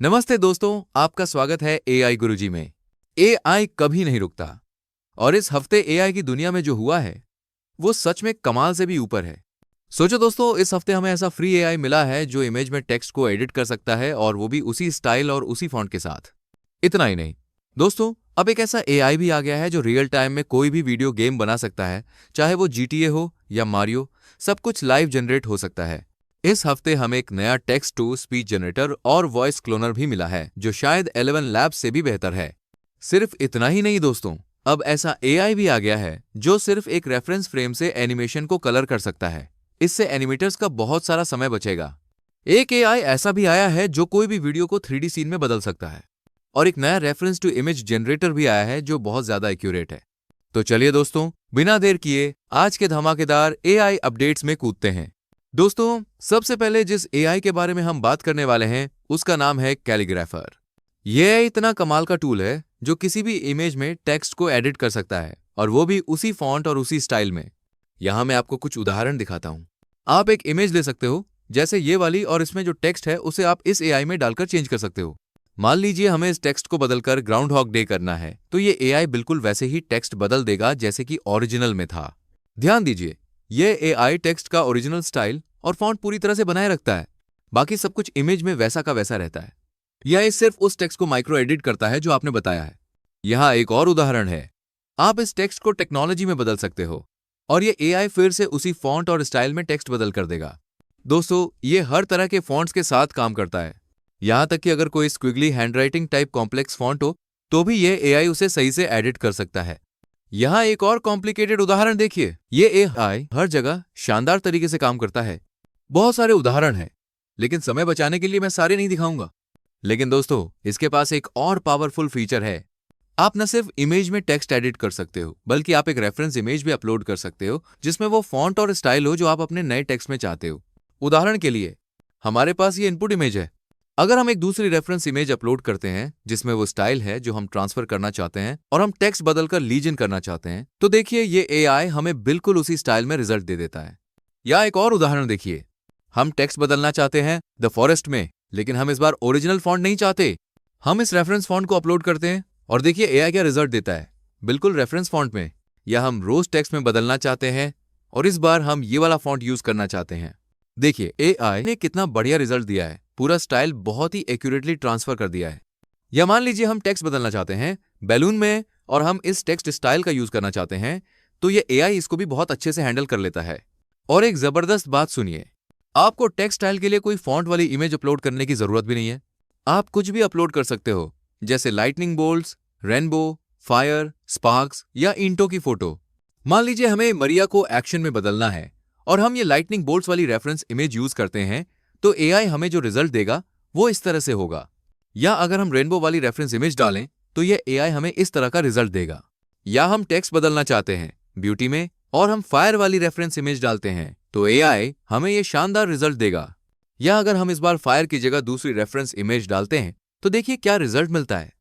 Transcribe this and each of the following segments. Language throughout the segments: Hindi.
नमस्ते दोस्तों, आपका स्वागत है एआई गुरुजी में। एआई कभी नहीं रुकता और इस हफ्ते एआई की दुनिया में जो हुआ है वो सच में कमाल से भी ऊपर है। सोचो दोस्तों, इस हफ्ते हमें ऐसा फ्री एआई मिला है जो इमेज में टेक्स्ट को एडिट कर सकता है और वो भी उसी स्टाइल और उसी फॉन्ट के साथ। इतना ही नहीं दोस्तों, अब एक ऐसा एआई भी आ गया है जो रियल टाइम में कोई भी वीडियो गेम बना सकता है, चाहे वो जीटीए हो या मारियो। सब कुछ लाइव जनरेट हो सकता है। इस हफ्ते हमें एक नया टेक्स्ट टू स्पीच जनरेटर और वॉइस क्लोनर भी मिला है जो शायद 11 लैब्स से भी बेहतर है। सिर्फ इतना ही नहीं दोस्तों, अब ऐसा एआई भी आ गया है जो सिर्फ एक रेफरेंस फ्रेम से एनिमेशन को कलर कर सकता है। इससे एनिमेटर्स का बहुत सारा समय बचेगा। एक एआई ऐसा भी आया है जो कोई भी वीडियो को 3D सीन में बदल सकता है। और एक नया रेफरेंस टू इमेज जनरेटर भी आया है जो बहुत ज्यादा एक्यूरेट है। तो चलिए दोस्तों, बिना देर किए आज के धमाकेदार एआई अपडेट्स में कूदते हैं। दोस्तों, सबसे पहले जिस एआई के बारे में हम बात करने वाले हैं उसका नाम है कैलीग्राफर। यह इतना कमाल का टूल है जो किसी भी इमेज में टेक्स्ट को एडिट कर सकता है और वो भी उसी फॉन्ट और उसी स्टाइल में। यहां मैं आपको कुछ उदाहरण दिखाता हूं। आप एक इमेज ले सकते हो जैसे ये वाली, और इसमें जो टेक्स्ट है उसे आप इस एआई में डालकर चेंज कर सकते हो। मान लीजिए हमें इस टेक्स्ट को बदलकर ग्राउंड हॉग डे करना है, तो ये एआई बिल्कुल वैसे ही टेक्स्ट बदल देगा जैसे कि ओरिजिनल में था। ध्यान दीजिए, ये एआई टेक्स्ट का ओरिजिनल स्टाइल और फॉन्ट पूरी तरह से बनाए रखता है। बाकी सब कुछ इमेज में वैसा का वैसा रहता है। यह सिर्फ उस टेक्स्ट को माइक्रो एडिट करता है जो आपने बताया है। यहां एक और उदाहरण है। आप इस टेक्स्ट को टेक्नोलॉजी में बदल सकते हो और ये एआई फिर से उसी फॉन्ट और स्टाइल में टेक्स्ट बदल कर देगा। दोस्तों, ये हर तरह के फॉन्ट्स के साथ काम करता है। यहां तक कि अगर कोई स्क्विगली हैंडराइटिंग टाइप कॉम्प्लेक्स फॉन्ट हो तो भी ये एआई उसे सही से एडिट कर सकता है। यहां एक और कॉम्प्लिकेटेड उदाहरण देखिए। ये एआई हर जगह शानदार तरीके से काम करता है। बहुत सारे उदाहरण हैं, लेकिन समय बचाने के लिए मैं सारे नहीं दिखाऊंगा। लेकिन दोस्तों, इसके पास एक और पावरफुल फीचर है। आप न सिर्फ इमेज में टेक्स्ट एडिट कर सकते हो, बल्कि आप एक रेफरेंस इमेज भी अपलोड कर सकते हो जिसमें वो फॉन्ट और स्टाइल हो जो आप अपने नए टेक्स्ट में चाहते हो। उदाहरण के लिए, हमारे पास ये इनपुट इमेज है। अगर हम एक दूसरी रेफरेंस इमेज अपलोड करते हैं जिसमें वो स्टाइल है जो हम ट्रांसफर करना चाहते हैं और हम टेक्स्ट बदलकर लीजन करना चाहते हैं, तो देखिए ये एआई हमें बिल्कुल उसी स्टाइल में रिजल्ट दे देता है। या एक और उदाहरण देखिए। हम टेक्स्ट बदलना चाहते हैं द फॉरेस्ट में, लेकिन हम इस बार ओरिजिनल फॉन्ट नहीं चाहते। हम इस रेफरेंस फॉन्ट को अपलोड करते हैं और देखिए एआई क्या रिजल्ट देता है, बिल्कुल रेफरेंस फॉन्ट में। या हम रोज टेक्स्ट में बदलना चाहते हैं और इस बार हम ये वाला फॉन्ट यूज करना चाहते हैं। देखिए एआई ने कितना बढ़िया रिजल्ट दिया है। पूरा स्टाइल बहुत ही एक्यूरेटली ट्रांसफर कर दिया है। या मान लीजिए हम टेक्स्ट बदलना चाहते हैं बैलून में और हम इस टेक्स्ट स्टाइल का यूज करना चाहते हैं, तो ये एआई इसको भी बहुत अच्छे से हैंडल कर लेता है। और एक जबरदस्त बात सुनिए, आपको टेक्स्ट स्टाइल के लिए कोई फॉन्ट वाली इमेज अपलोड करने की जरूरत भी नहीं है। आप कुछ भी अपलोड कर सकते हो, जैसे lightning bolts, rainbow, fire, sparks या ईंटों की फोटो। मान लीजिए हमें मरिया को एक्शन में बदलना है और हम ये लाइटनिंग बोल्ट्स वाली रेफरेंस इमेज यूज करते हैं, तो एआई हमें जो रिजल्ट देगा वो इस तरह से होगा। या अगर हम रेनबो वाली रेफरेंस इमेज डालें तो ये एआई हमें इस तरह का रिजल्ट देगा। या हम टेक्स्ट बदलना चाहते हैं ब्यूटी में और हम फायर वाली रेफरेंस इमेज डालते हैं, तो एआई हमें ये शानदार रिजल्ट देगा। या अगर हम इस बार फायर की जगह दूसरी रेफरेंस इमेज डालते हैं तो देखिए क्या रिजल्ट मिलता है।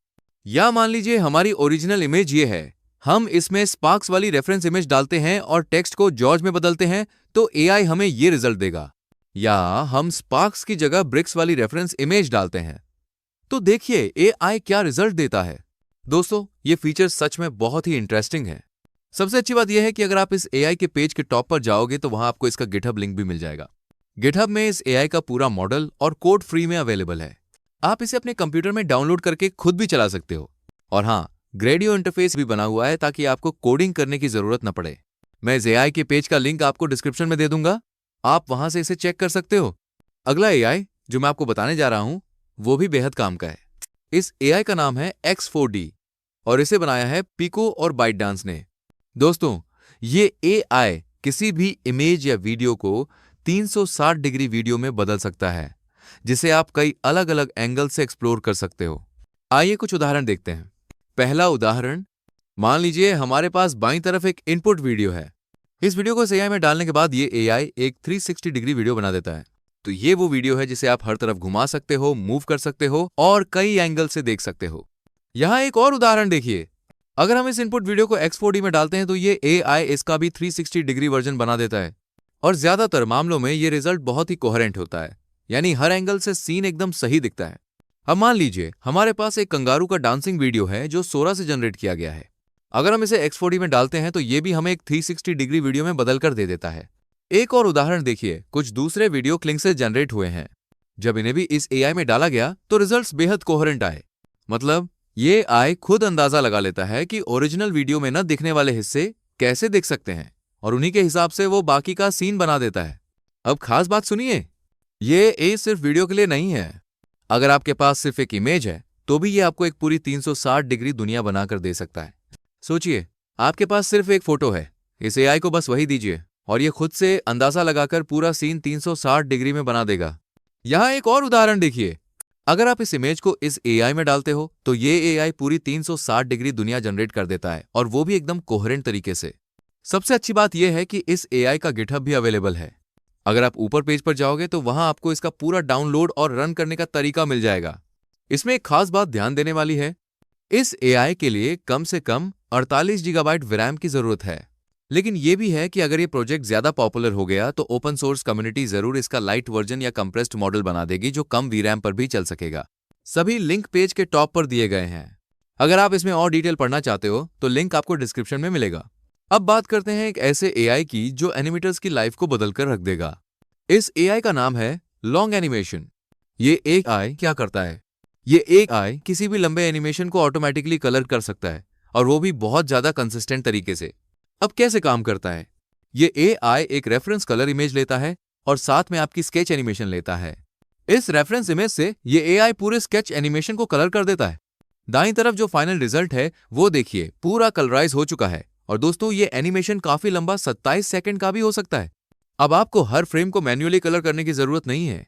या मान लीजिए हमारी ओरिजिनल इमेज ये है, हम इसमें स्पार्क्स वाली रेफरेंस इमेज डालते हैं और टेक्स्ट को जॉर्ज में बदलते हैं, तो एआई हमें ये रिजल्ट देगा। या हम स्पार्क्स की जगह ब्रिक्स वाली रेफरेंस इमेज डालते हैं, तो देखिए एआई क्या रिजल्ट देता है। दोस्तों, ये फीचर सच में बहुत ही इंटरेस्टिंग है। सबसे अच्छी बात यह है कि अगर आप इस एआई के पेज के टॉप पर जाओगे तो वहां आपको इसका गिटहब लिंक भी मिल जाएगा। गिटहब में इस एआई का पूरा मॉडल और कोड फ्री में अवेलेबल है। आप इसे अपने कंप्यूटर में डाउनलोड करके खुद भी चला सकते हो। और हाँ, ग्रेडियो इंटरफेस भी बना हुआ है ताकि आपको कोडिंग करने की जरूरत न पड़े। मैं इस एआई के पेज का लिंक आपको डिस्क्रिप्शन में दे दूंगा, आप वहां से इसे चेक कर सकते हो। अगला एआई जो मैं आपको बताने जा रहा हूं वो भी बेहद काम का है। इस एआई का नाम है X4D और इसे बनाया है पिको और बाइटडांस ने। दोस्तों, ये एआई किसी भी इमेज या वीडियो को 360 डिग्री वीडियो में बदल सकता है, जिसे आप कई अलग अलग एंगल से एक्सप्लोर कर सकते हो। आइए कुछ उदाहरण देखते हैं। पहला उदाहरण, मान लीजिए हमारे पास बाईं तरफ एक इनपुट वीडियो है। इस वीडियो को इस एआई में डालने के बाद ये एआई एक 360 डिग्री वीडियो बना देता है। तो ये वो वीडियो है जिसे आप हर तरफ घुमा सकते हो, मूव कर सकते हो और कई एंगल से देख सकते हो। यहां एक और उदाहरण देखिए। अगर हम इस इनपुट वीडियो को X4D में डालते हैं तो ये एआई इसका भी 360 डिग्री वर्जन बना देता है और ज्यादातर मामलों में ये रिजल्ट बहुत ही कोहेरेंट होता है, यानी हर एंगल से सीन एकदम सही दिखता है। अब मान लीजिए हमारे पास एक कंगारू का डांसिंग वीडियो है जो सोरा से जनरेट किया गया है। अगर हम इसे X4D में डालते हैं तो ये भी हमें एक 360 डिग्री वीडियो में बदल कर दे देता है। एक और उदाहरण देखिए, कुछ दूसरे वीडियो क्लिंग से जनरेट हुए हैं। जब इन्हें भी इस AI में डाला गया तो रिजल्ट्स बेहद कोहेरेंट आए। मतलब ये AI खुद अंदाजा लगा लेता है कि ओरिजिनल वीडियो में न दिखने वाले हिस्से कैसे दिख सकते हैं और उन्हीं के हिसाब से वो बाकी का सीन बना देता है। अब खास बात सुनिए, ये सिर्फ वीडियो के लिए नहीं है। अगर आपके पास सिर्फ एक इमेज है तो भी ये आपको एक पूरी 360 डिग्री दुनिया बनाकर दे सकता है। सोचिए, आपके पास सिर्फ एक फोटो है, इस AI को बस वही दीजिए और ये खुद से अंदाजा लगाकर पूरा सीन 360 डिग्री में बना देगा। यहां एक और उदाहरण देखिए, अगर आप इस इमेज को इस AI में डालते हो तो ये AI पूरी 360 डिग्री दुनिया जनरेट कर देता है और वो भी एकदम कोहेरेंट तरीके से। सबसे अच्छी बात यह है कि इस AI का गिटहब भी अवेलेबल है। अगर आप ऊपर पेज पर जाओगे तो वहां आपको इसका पूरा डाउनलोड और रन करने का तरीका मिल जाएगा। इसमें एक खास बात ध्यान देने वाली है, इस AI के लिए कम से कम 48 गीगाबाइट VRAM की जरूरत है। लेकिन यह भी है कि अगर ये प्रोजेक्ट ज्यादा पॉपुलर हो गया तो ओपन सोर्स कम्युनिटी जरूर इसका लाइट वर्जन या कंप्रेस्ड मॉडल बना देगी जो कम VRAM पर भी चल सकेगा। सभी लिंक पेज के टॉप पर दिए गए हैं। अगर आप इसमें और डिटेल पढ़ना चाहते हो तो लिंक आपको डिस्क्रिप्शन में मिलेगा। अब बात करते हैं एक ऐसे AI की जो एनिमेटर्स की लाइफ को बदल कर रख देगा। इस AI का नाम है लॉन्ग एनिमेशन। ये AI क्या करता है? ये AI किसी भी लंबे एनिमेशन को ऑटोमेटिकली कलर कर सकता है और वो भी बहुत ज्यादा कंसिस्टेंट तरीके से। अब कैसे काम करता है? ये AI एक रेफरेंस कलर इमेज लेता है और साथ में आपकी स्केच एनिमेशन लेता है। इस रेफरेंस इमेज से ये AI पूरे स्केच एनिमेशन को कलर कर देता है। दाईं तरफ जो फाइनल रिजल्ट है वो देखिए, पूरा कलराइज हो चुका है। और दोस्तों, ये एनिमेशन काफी लंबा 27 सेकंड का भी हो सकता है। अब आपको हर फ्रेम को मैन्युअली कलर करने की जरूरत नहीं है।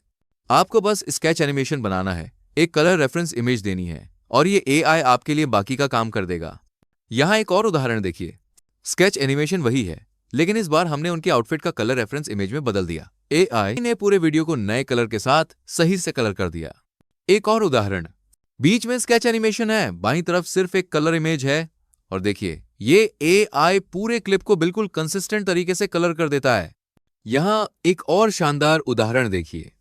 आपको बस स्केच एनिमेशन बनाना है, एक कलर रेफरेंस इमेज देनी है और ये AI आपके लिए बाकी का काम कर देगा। यहां एक और उदाहरण देखिए, स्केच एनिमेशन वही है लेकिन इस बार हमने उनके आउटफिट का कलर रेफरेंस इमेज में बदल दिया। AI ने पूरे वीडियो को नए कलर के साथ सही से कलर कर दिया। एक और उदाहरण, बीच में स्केच एनिमेशन है, बाईं तरफ सिर्फ एक कलर इमेज है और देखिए ये AI पूरे क्लिप को बिल्कुल कंसिस्टेंट तरीके से कलर कर देता है। यहां एक और शानदार उदाहरण देखिए,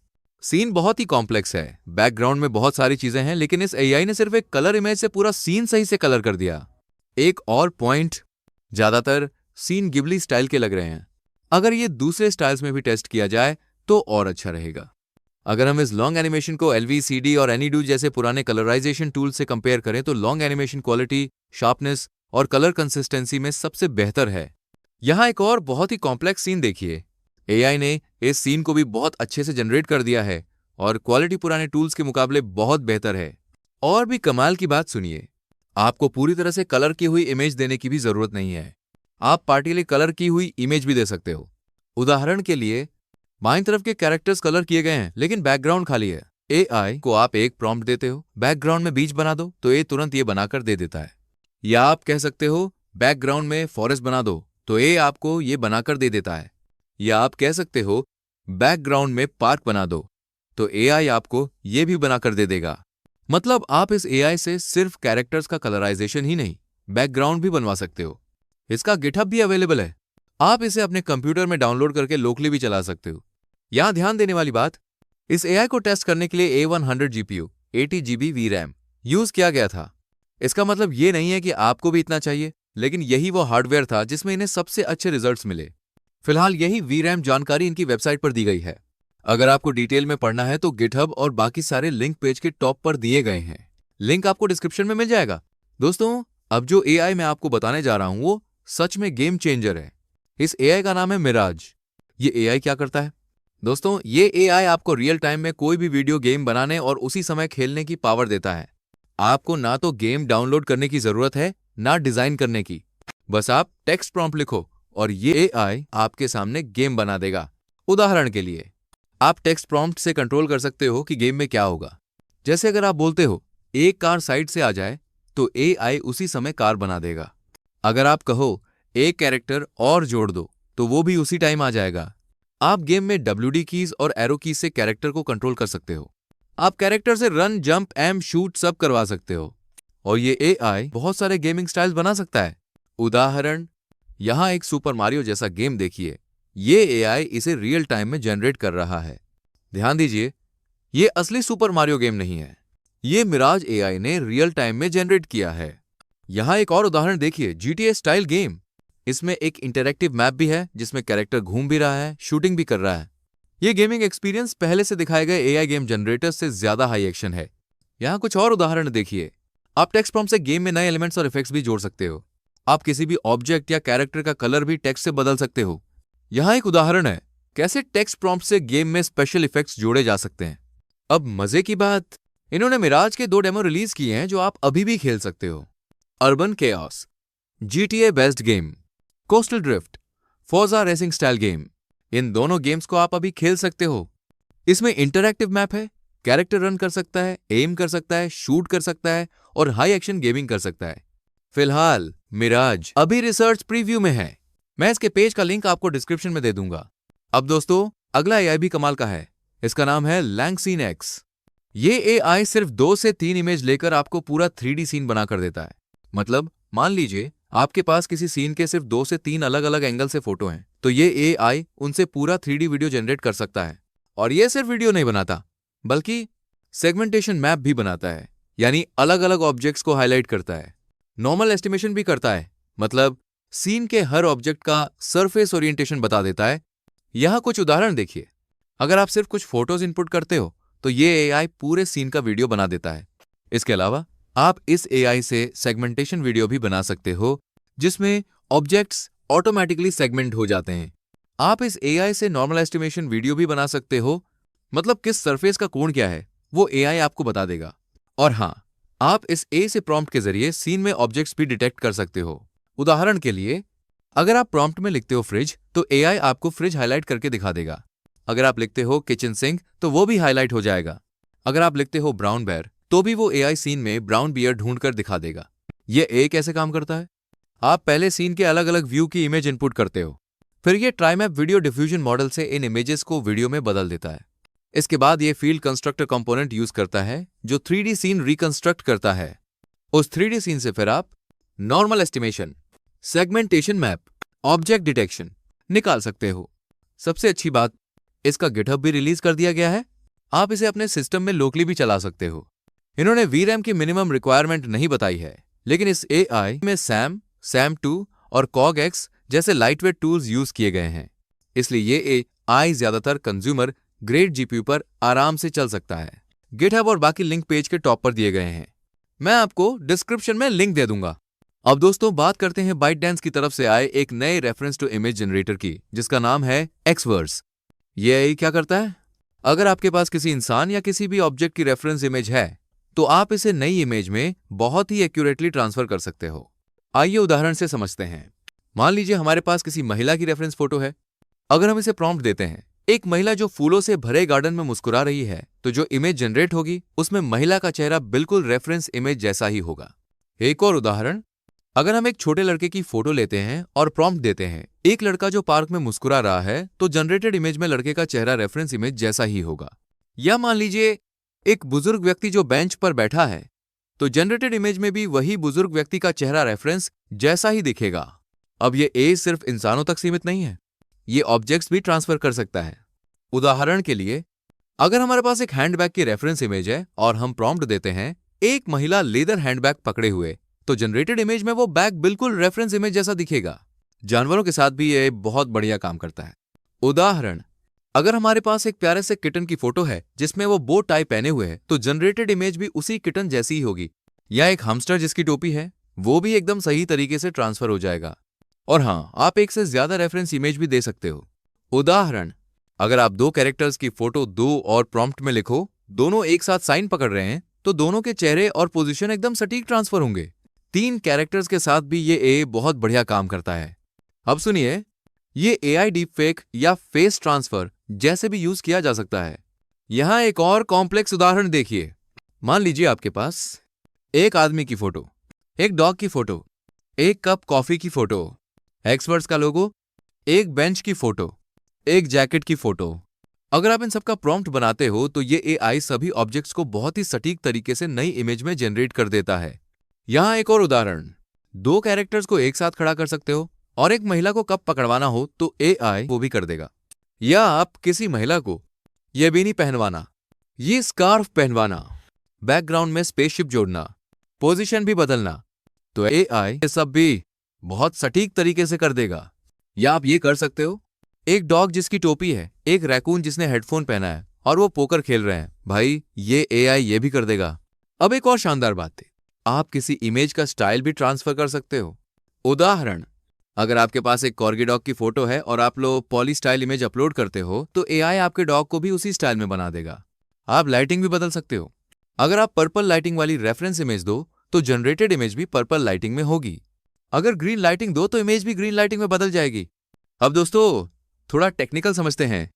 सीन बहुत ही कॉम्प्लेक्स है, बैकग्राउंड में बहुत सारी चीजें हैं लेकिन इस AI ने सिर्फ एक कलर इमेज से पूरा सीन सही से कलर कर दिया। एक और पॉइंट, ज्यादातर सीन गिबली स्टाइल के लग रहे हैं। अगर ये दूसरे स्टाइल्स में भी टेस्ट किया जाए तो और अच्छा रहेगा। अगर हम इस लॉन्ग एनिमेशन को LVCD और AnyDo जैसे पुराने कलराइजेशन टूल से कंपेयर करें तो लॉन्ग एनिमेशन क्वालिटी, शार्पनेस और कलर कंसिस्टेंसी में सबसे बेहतर है। यहां एक और बहुत ही कॉम्प्लेक्स सीन देखिए, AI ने इस सीन को भी बहुत अच्छे से जनरेट कर दिया है और क्वालिटी पुराने टूल्स के मुकाबले बहुत बेहतर है। और भी कमाल की बात सुनिए, आपको पूरी तरह से कलर की हुई इमेज देने की भी जरूरत नहीं है। आप पार्टिकुलर कलर की हुई इमेज भी दे सकते हो। उदाहरण के लिए, बाईं तरफ के कैरेक्टर्स कलर किए गए हैं लेकिन बैकग्राउंड खाली है। AI को आप एक प्रॉम्प्ट देते हो, बैकग्राउंड में बीच बना दो, तो ये तुरंत ये बनाकर दे देता है। या आप कह सकते हो बैकग्राउंड में फॉरेस्ट बना दो, तो ये आपको ये बनाकर दे देता है। या आप कह सकते हो बैकग्राउंड में पार्क बना दो, तो AI आपको ये भी बनाकर दे देगा। मतलब आप इस AI से सिर्फ कैरेक्टर्स का कलराइजेशन ही नहीं, बैकग्राउंड भी बनवा सकते हो। इसका गिटहब भी अवेलेबल है, आप इसे अपने कंप्यूटर में डाउनलोड करके लोकली भी चला सकते हो। यहां ध्यान देने वाली बात, इस AI को टेस्ट करने के लिए A100 GPU, 80 GB VRAM use किया गया था। इसका मतलब ये नहीं है कि आपको भी इतना चाहिए, लेकिन यही वो हार्डवेयर था जिसमें इन्हें सबसे अच्छे रिजल्ट्स मिले। फिलहाल यही VRAM जानकारी इनकी वेबसाइट पर दी गई है। अगर आपको डिटेल में पढ़ना है तो गिटहब और बाकी सारे लिंक पेज के टॉप पर दिए गए हैं। लिंक आपको डिस्क्रिप्शन में मिल जाएगा। दोस्तों, अब जो AI मैं आपको बताने जा रहा हूं वो सच में गेम चेंजर है। इस AI का नाम है मिराज। ये AI क्या करता है? दोस्तों, ये AI आपको रियल टाइम में कोई भी वीडियो गेम बनाने और उसी समय खेलने की पावर देता है। आपको ना तो गेम डाउनलोड करने की जरूरत है ना डिजाइन करने की। बस आप टेक्स्ट प्रॉम्प्ट लिखो और ये AI आपके सामने गेम बना देगा। उदाहरण के लिए, आप टेक्स्ट प्रॉम्प्ट से कंट्रोल कर सकते हो कि गेम में क्या होगा। जैसे अगर आप बोलते हो एक कार साइड से आ जाए, तो AI उसी समय कार बना देगा। अगर आप कहो एक कैरेक्टर और जोड़ दो, तो वो भी उसी टाइम आ जाएगा। आप गेम में WD कीज और एरो कीज से कैरेक्टर को कंट्रोल कर सकते हो। आप कैरेक्टर से रन, जंप, एम, शूट सब करवा सकते हो। और ये AI बहुत सारे गेमिंग स्टाइल्स बना सकता है। उदाहरण, यहां एक सुपर मारियो जैसा गेम देखिए। ये AI इसे रियल टाइम में जनरेट कर रहा है। ध्यान दीजिए, ये असली सुपर मारियो गेम नहीं है। ये मिराज एआई ने रियल टाइम में जनरेट किया है। यहाँ एक और उदाहरण देखिए, GTA स्टाइल गेम। इसमें एक इंटरैक्टिव मैप भी है जिसमें कैरेक्टर घूम भी रहा है, शूटिंग भी कर रहा है। ये गेमिंग एक्सपीरियंस पहले से दिखाए गए एआई गेम जनरेटर से ज्यादा हाई एक्शन है। यहाँ कुछ और उदाहरण देखिए। आप टेक्स्ट प्रॉम्प्ट से गेम में नए एलिमेंट्स और इफेक्ट्स भी जोड़ सकते हो। आप किसी भी ऑब्जेक्ट या कैरेक्टर का कलर भी टेक्स्ट से बदल सकते हो। यहाँ एक उदाहरण है कैसे टेक्स्ट प्रॉम्प्ट से गेम में स्पेशल इफेक्ट्स जोड़े जा सकते हैं। अब मजे की बात, इन्होंने मिराज के 2 डेमो रिलीज किए हैं जो आप अभी भी खेल सकते हो। Urban chaos, GTA based game, coastal drift, Forza racing style game. इन दोनों गेम्स को आप अभी खेल सकते हो। इसमें इंटरैक्टिव मैप है, कैरेक्टर रन कर सकता है, एम कर सकता है, शूट कर सकता है और हाई एक्शन गेमिंग कर सकता है। फिलहाल मिराज अभी रिसर्च प्रीव्यू में है। मैं इसके पेज का लिंक आपको डिस्क्रिप्शन में दे दूंगा। अब दोस्तों, अगला एआई भी कमाल का है। इसका नाम है लैंगसीन एक्स। ये एआई सिर्फ 2 से 3 इमेज लेकर आपको पूरा 3D सीन बना कर देता है। मतलब मान लीजिए आपके पास किसी सीन के सिर्फ 2 से 3 अलग अलग एंगल से फोटो हैं, तो ये एआई उनसे पूरा 3D वीडियो जनरेट कर सकता है। और ये सिर्फ वीडियो नहीं बनाता, बल्कि सेगमेंटेशन मैप भी बनाता है, यानी अलग अलग ऑब्जेक्ट्स को हाईलाइट करता है। नॉर्मल एस्टिमेशन भी करता है, मतलब सीन के हर ऑब्जेक्ट का सरफेस ओरिएंटेशन बता देता है। यहां कुछ उदाहरण देखिए। अगर आप सिर्फ कुछ फोटोज इनपुट करते हो तो ये एआई पूरे सीन का वीडियो बना देता है। इसके अलावा आप इस एआई से सेगमेंटेशन वीडियो भी बना सकते हो, जिसमें ऑब्जेक्ट्स ऑटोमेटिकली सेगमेंट हो जाते हैं। आप इस एआई से नॉर्मल एस्टिमेशन वीडियो भी बना सकते हो, मतलब किस सरफेस का कोण क्या है वो एआई आपको बता देगा। और हां, आप इस ए से प्रॉम्प्ट के जरिए सीन में ऑब्जेक्ट्स भी डिटेक्ट कर सकते हो। उदाहरण के लिए, अगर आप प्रॉम्प्ट में लिखते हो फ्रिज, तो एआई आपको फ्रिज हाईलाइट करके दिखा देगा। अगर आप लिखते हो किचन सिंक, तो वो भी हाईलाइट हो जाएगा। अगर आप लिखते हो ब्राउन बेयर, तो भी वो एआई सीन में ब्राउन बियर ढूंढ कर दिखा देगा। ये ए कैसे काम करता है? आप पहले सीन के अलग अलग व्यू की इमेज इनपुट करते हो, फिर ये ट्राइमैप वीडियो डिफ्यूजन मॉडल से इन इमेजेस को वीडियो में बदल देता है। इसके बाद ये फील्ड कंस्ट्रक्टर कंपोनेंट यूज करता है जो 3D सीन रिकंस्ट्रक्ट करता है। उस 3D सीन से फिर आप normal estimation, segmentation map, object detection निकाल सकते हो। सबसे अच्छी बात, इसका गिटहब भी रिलीज कर दिया गया है। आप इसे अपने सिस्टम में लोकली भी चला सकते हो। इन्होंने VRAM की मिनिमम रिक्वायरमेंट नहीं बताई है, लेकिन इस एआई में SAM, SAM2 और CogX जैसे लाइटवेट टूल्स यूज किए गए हैं। इसलिए ये एआई ज्यादातर कंज्यूमर ग्रेड जीपीयू पर आराम से चल सकता है। गिटहब और बाकी लिंक पेज के टॉप पर दिए गए हैं। मैं आपको डिस्क्रिप्शन में लिंक दे दूंगा। अब दोस्तों, बात करते हैं ByteDance की तरफ से आए एक नए रेफरेंस टू इमेज जनरेटर की, जिसका नाम है Xverse। ये एआई क्या करता है? अगर आपके पास किसी इंसान या किसी भी ऑब्जेक्ट की रेफरेंस इमेज है, तो आप इसे नई इमेज में बहुत ही एक्यूरेटली ट्रांसफर कर सकते हो। आइए उदाहरण से समझते हैं। मान लीजिए हमारे पास किसी महिला की रेफरेंस फोटो है। अगर हम इसे प्रॉम्प्ट देते हैं, एक महिला जो फूलों से भरे गार्डन में मुस्कुरा रही है, तो जो इमेज जनरेट होगी उसमें महिला का चेहरा बिल्कुल रेफरेंस इमेज जैसा ही होगा। एक और उदाहरण, अगर हम एक छोटे लड़के की फोटो लेते हैं और प्रॉम्प्ट देते हैं, एक लड़का जो पार्क में मुस्कुरा रहा है, तो जनरेटेड इमेज में लड़के का चेहरा रेफरेंस इमेज जैसा ही होगा। या मान लीजिए एक बुजुर्ग व्यक्ति जो बेंच पर बैठा है, तो जनरेटेड इमेज में भी वही बुजुर्ग व्यक्ति का चेहरा रेफरेंस जैसा ही दिखेगा। अब ये एज सिर्फ इंसानों तक सीमित नहीं है, ये ऑब्जेक्ट्स भी ट्रांसफर कर सकता है। उदाहरण के लिए, अगर हमारे पास एक हैंडबैग की रेफरेंस इमेज है और हम प्रॉम्प्ट देते हैं एक महिला लेदर हैंडबैग पकड़े हुए, तो जनरेटेड इमेज में वो बैग बिल्कुल रेफरेंस इमेज जैसा दिखेगा। जानवरों के साथ भी ये बहुत बढ़िया काम करता है। उदाहरण, अगर हमारे पास एक प्यारे से किटन की फोटो है जिसमें वो बो टाई पहने हुए है, तो जनरेटेड इमेज भी उसी किटन जैसी ही होगी। या एक हमस्टर जिसकी टोपी है, वो भी एकदम सही तरीके से ट्रांसफर हो जाएगा। और हाँ, आप एक से ज्यादा रेफरेंस इमेज भी दे सकते हो। उदाहरण, अगर आप 2 कैरेक्टर्स की फोटो दो और प्रॉम्प्ट में लिखो, दोनों एक साथ साइन पकड़ रहे हैं, तो दोनों के चेहरे और पोजीशन एकदम सटीक ट्रांसफर होंगे। 3 कैरेक्टर्स के साथ भी ये ए बहुत बढ़िया काम करता है। अब सुनिए, ये एआई डीप फेक या फेस ट्रांसफर जैसे भी यूज किया जा सकता है। यहां एक और कॉम्प्लेक्स उदाहरण देखिए। मान लीजिए आपके पास एक आदमी की फोटो, एक डॉग की फोटो, एक कप कॉफी की फोटो, Xverse का लोगो, एक बेंच की फोटो, एक जैकेट की फोटो। अगर आप इन सबका प्रॉम्प्ट बनाते हो, तो ये एआई सभी ऑब्जेक्ट्स को बहुत ही सटीक तरीके से नई इमेज में जनरेट कर देता है। यहां एक और उदाहरण, 2 कैरेक्टर्स को एक साथ खड़ा कर सकते हो और एक महिला को कप पकड़वाना हो तो एआई वो भी कर देगा। या आप किसी महिला को ये बीनी पहनवाना, ये स्कार्फ पहनवाना, बैकग्राउंड में स्पेसशिप जोड़ना, पोजीशन भी बदलना, तो एआई ये सब भी बहुत सटीक तरीके से कर देगा। या आप ये कर सकते हो, एक डॉग जिसकी टोपी है, एक रैकून जिसने हेडफोन पहना है और वो पोकर खेल रहे हैं, भाई ये एआई ये भी कर देगा। अब एक और शानदार बात है, आप किसी इमेज का स्टाइल भी ट्रांसफर कर सकते हो। उदाहरण, अगर आपके पास एक कॉर्गी डॉग की फोटो है और आप लोग पॉली स्टाइल इमेज अपलोड करते हो तो एआई आपके डॉग को भी उसी स्टाइल में बना देगा। आप लाइटिंग भी बदल सकते हो। अगर आप पर्पल लाइटिंग वाली रेफरेंस इमेज दो तो जनरेटेड इमेज भी पर्पल लाइटिंग में होगी। अगर ग्रीन लाइटिंग दो तो इमेज भी ग्रीन लाइटिंग में बदल जाएगी। अब दोस्तों थोड़ा टेक्निकल समझते हैं।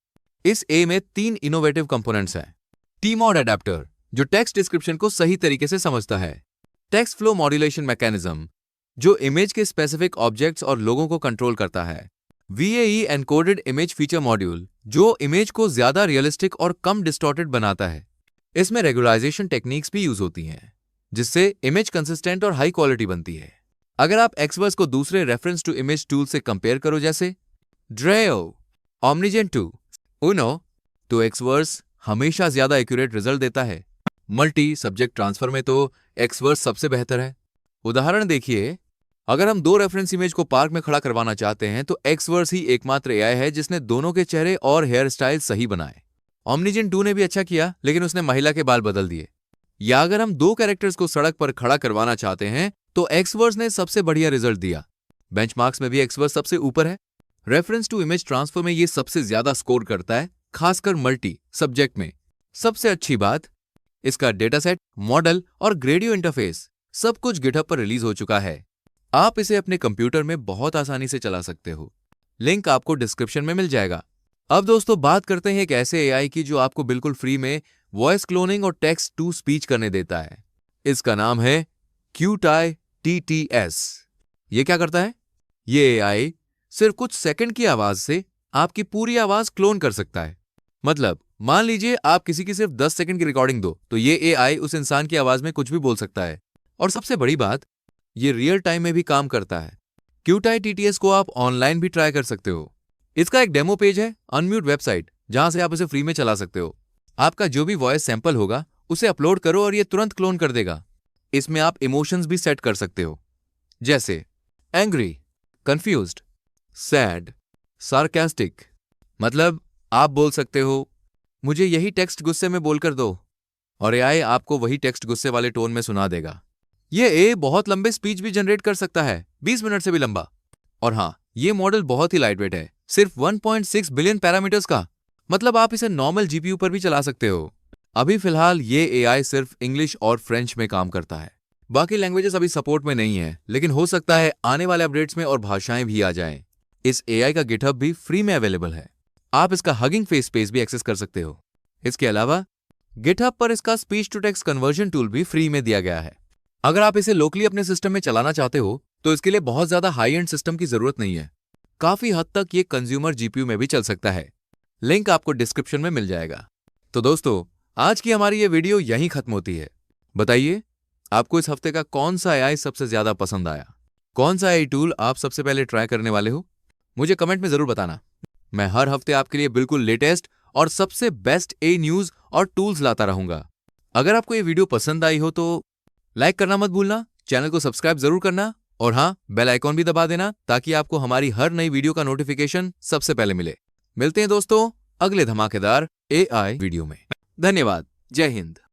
इस ए में 3 इनोवेटिव कंपोनेंट्स हैं। टी-मोड अडेप्टर जो टेक्स्ट डिस्क्रिप्शन को सही तरीके से समझता है, टेक्स्ट फ्लो मॉड्यूलेशन मैकेनिज्म जो इमेज के स्पेसिफिक ऑब्जेक्ट्स और लोगों को कंट्रोल करता है, VAE encoded image feature module जो इमेज को ज्यादा रियलिस्टिक और कम डिस्टॉर्टेड बनाता है। इसमें रेगुलराइजेशन टेक्निक्स भी यूज होती हैं जिससे इमेज कंसिस्टेंट और हाई क्वालिटी बनती है। अगर आप एक्सवर्स को दूसरे रेफरेंस टू इमेज टूल से कंपेयर करो जैसे ड्रेयो, ओमनीजेन 2, उनो, तो एक्सवर्स हमेशा ज्यादा एक्यूरेट रिजल्ट देता है। मल्टी सब्जेक्ट ट्रांसफर में तो एक्सवर्स सबसे बेहतर है। उदाहरण देखिए, अगर हम 2 रेफरेंस इमेज को पार्क में खड़ा करवाना चाहते हैं तो एक्सवर्स ही एकमात्र एआई है जिसने दोनों के चेहरे और हेयर स्टाइल सही बनाए। ओमनीजेन 2 ने भी अच्छा किया लेकिन उसने महिला के बाल बदल दिए। या अगर हम 2 कैरेक्टर्स को सड़क पर खड़ा करवाना चाहते हैं तो एक्सवर्स ने सबसे बढ़िया रिजल्ट दिया। बेंचमार्क्स में भी एक्सवर्स सबसे ऊपर है। रेफरेंस टू इमेज ट्रांसफर में ये सबसे ज्यादा स्कोर करता है, खासकर मल्टी सब्जेक्ट में। सबसे अच्छी बात, इसका डेटासेट, मॉडल और ग्रेडियो इंटरफेस सब कुछ गिटहब पर रिलीज हो चुका है। आप इसे अपने कंप्यूटर में बहुत आसानी से चला सकते हो। लिंक आपको डिस्क्रिप्शन में मिल जाएगा। अब दोस्तों बात करते हैं एक ऐसे एआई की जो आपको बिल्कुल फ्री में वॉइस क्लोनिंग और टेक्स्ट टू स्पीच करने देता है। इसका नाम है QTAI TTS। ये क्या करता है? ये एआई सिर्फ कुछ सेकंड की आवाज से आपकी पूरी आवाज क्लोन कर सकता है। मतलब मान लीजिए आप किसी की सिर्फ 10 सेकंड की रिकॉर्डिंग दो तो ये एआई उस इंसान की आवाज में कुछ भी बोल सकता है। और सबसे बड़ी बात, ये रियल टाइम में भी काम करता है। QTAI TTS को आप ऑनलाइन भी ट्राई कर सकते हो। इसका एक डेमो पेज है अनम्यूट वेबसाइट जहां से आप इसे फ्री में चला सकते हो। आपका जो भी वॉइस सैंपल होगा उसे अपलोड करो और ये तुरंत क्लोन कर देगा। इसमें आप इमोशंस भी सेट कर सकते हो जैसे एंग्री, कंफ्यूज्ड, सैड, सार्कास्टिक। मतलब आप बोल सकते हो मुझे यही टेक्स्ट गुस्से में बोलकर दो और एआई आपको वही टेक्स्ट गुस्से वाले टोन में सुना देगा। ये ए बहुत लंबे स्पीच भी जनरेट कर सकता है, 20 मिनट से भी लंबा। और हाँ, ये मॉडल बहुत ही लाइटवेट है, सिर्फ 1.6 बिलियन पैरामीटर्स का। मतलब आप इसे नॉर्मल जीपीयू पर भी चला सकते हो। अभी फिलहाल ये एआई सिर्फ इंग्लिश और फ्रेंच में काम करता है। बाकी लैंग्वेजेस अभी सपोर्ट में नहीं है, लेकिन हो सकता है आने वाले अपडेट्स में और भाषाएं भी आ जाएं। इस एआई का गिटहब भी फ्री में अवेलेबल है। आप इसका हगिंग फेस स्पेस भी एक्सेस कर सकते हो। इसके अलावा गिटहब पर इसका speech to text conversion tool भी फ्री में दिया गया है। अगर आप इसे लोकली अपने सिस्टम में चलाना चाहते हो तो इसके लिए बहुत ज्यादा हाई एंड सिस्टम की जरूरत नहीं है। काफी हद तक ये कंज्यूमर जीपीयू में भी चल सकता है। लिंक आपको डिस्क्रिप्शन में मिल जाएगा। तो दोस्तों आज की हमारी ये वीडियो यहीं खत्म होती है। बताइए आपको इस हफ्ते का कौन सा एआई सबसे ज्यादा पसंद आया? कौन सा एआई टूल आप सबसे पहले ट्राई करने वाले हो? मुझे कमेंट में जरूर बताना। मैं हर हफ्ते आपके लिए बिल्कुल लेटेस्ट और सबसे बेस्ट ए न्यूज और टूल्स लाता रहूंगा। अगर आपको ये वीडियो पसंद आई हो तो लाइक करना मत भूलना, चैनल को सब्सक्राइब जरूर करना और हाँ, बेल आइकॉन भी दबा देना ताकि आपको हमारी हर नई वीडियो का नोटिफिकेशन सबसे पहले मिले। मिलते हैं दोस्तों अगले धमाकेदार एआई वीडियो में। धन्यवाद। जय हिंद।